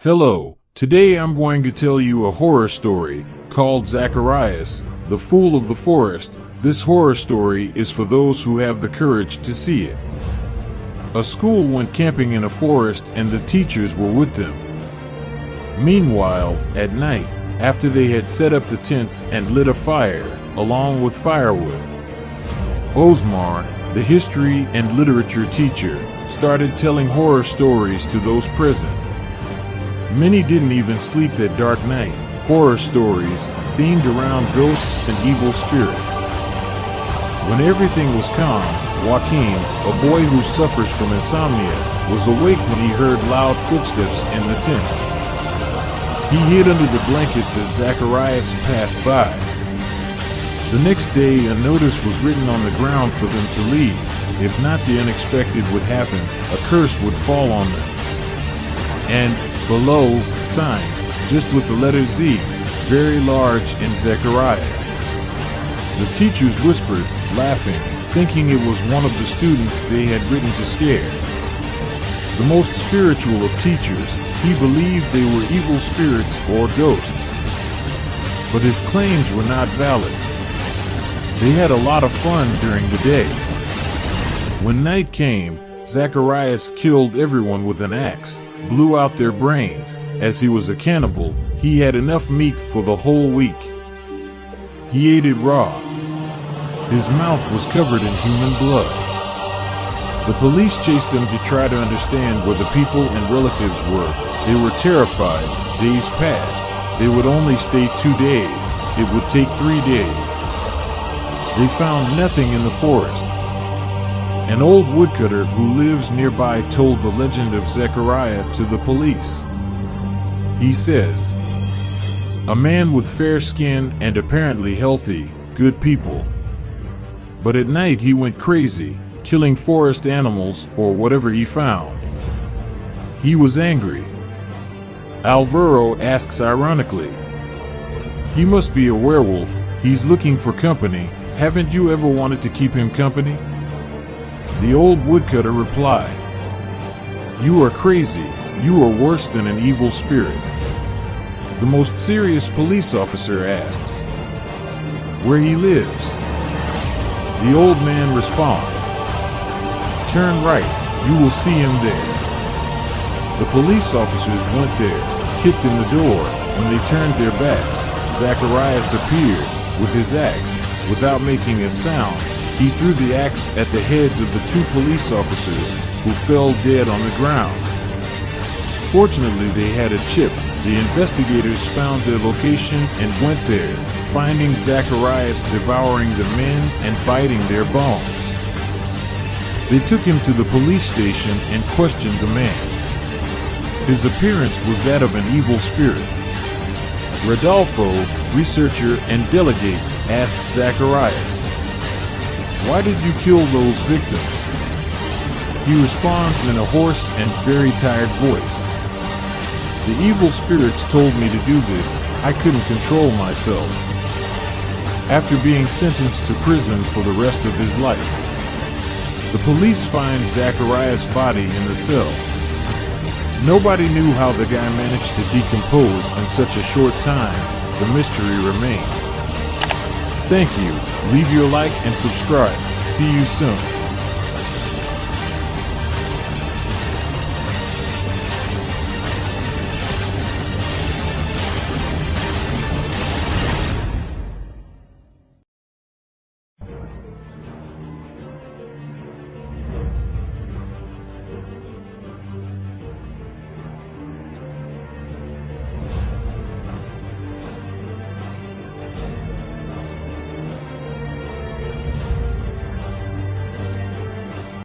Hello, today I'm going to tell you a horror story called Zacarias, the Fool of the Forest. This horror story is for those who have the courage to see it. A school went camping in a forest and the teachers were with them. Meanwhile, at night, after they had set up the tents and lit a fire, along with firewood, Osmar, the history and literature teacher, started telling horror stories to those present. Many didn't even sleep that dark night. Horror stories themed around ghosts and evil spirits. When everything was calm, Joaquin, a boy who suffers from insomnia, was awake when he heard loud footsteps in the tents. He hid under the blankets as Zacarias passed by. The next day, a notice was written on the ground for them to leave. If not, the unexpected would happen. A curse would fall on them. And below, signed, just with the letter Z, very large in Zacariah. The teachers whispered, laughing, thinking it was one of the students they had written to scare. The most spiritual of teachers, he believed they were evil spirits or ghosts. But his claims were not valid. They had a lot of fun during the day. When night came, Zacarias killed everyone with an axe, blew out their brains. As he was a cannibal, he had enough meat for the whole week. He ate it raw. His mouth was covered in human blood. The police chased him to try to understand where the people and relatives were. They were terrified. Days passed. They would only stay 2 days. It would take 3 days. They found nothing in the forest. An old woodcutter who lives nearby told the legend of Zacariah to the police. He says, "A man with fair skin and apparently healthy, good people. But at night he went crazy, killing forest animals or whatever he found. He was angry." Alvaro asks ironically, "He must be a werewolf. He's looking for company. Haven't you ever wanted to keep him company?" The old woodcutter replied, "You are crazy. You are worse than an evil spirit." The most serious police officer asks, "Where he lives?" The old man responds, "Turn right. You will see him there." The police officers went there, kicked in the door. When they turned their backs, Zacarias appeared with his axe. Without making a sound, he threw the axe at the heads of the 2 police officers, who fell dead on the ground. Fortunately, they had a chip. The investigators found their location and went there, finding Zacarias devouring the men and biting their bones. They took him to the police station and questioned the man. His appearance was that of an evil spirit. Rodolfo, researcher and delegate, asks Zacarias, "Why did you kill those victims?" He responds in a hoarse and very tired voice, "The evil spirits told me to do this. I couldn't control myself." After being sentenced to prison for the rest of his life, the police find Zacarias' body in the cell. Nobody knew how the guy managed to decompose in such a short time. The mystery remains. Thank you. Leave your like and subscribe. See you soon.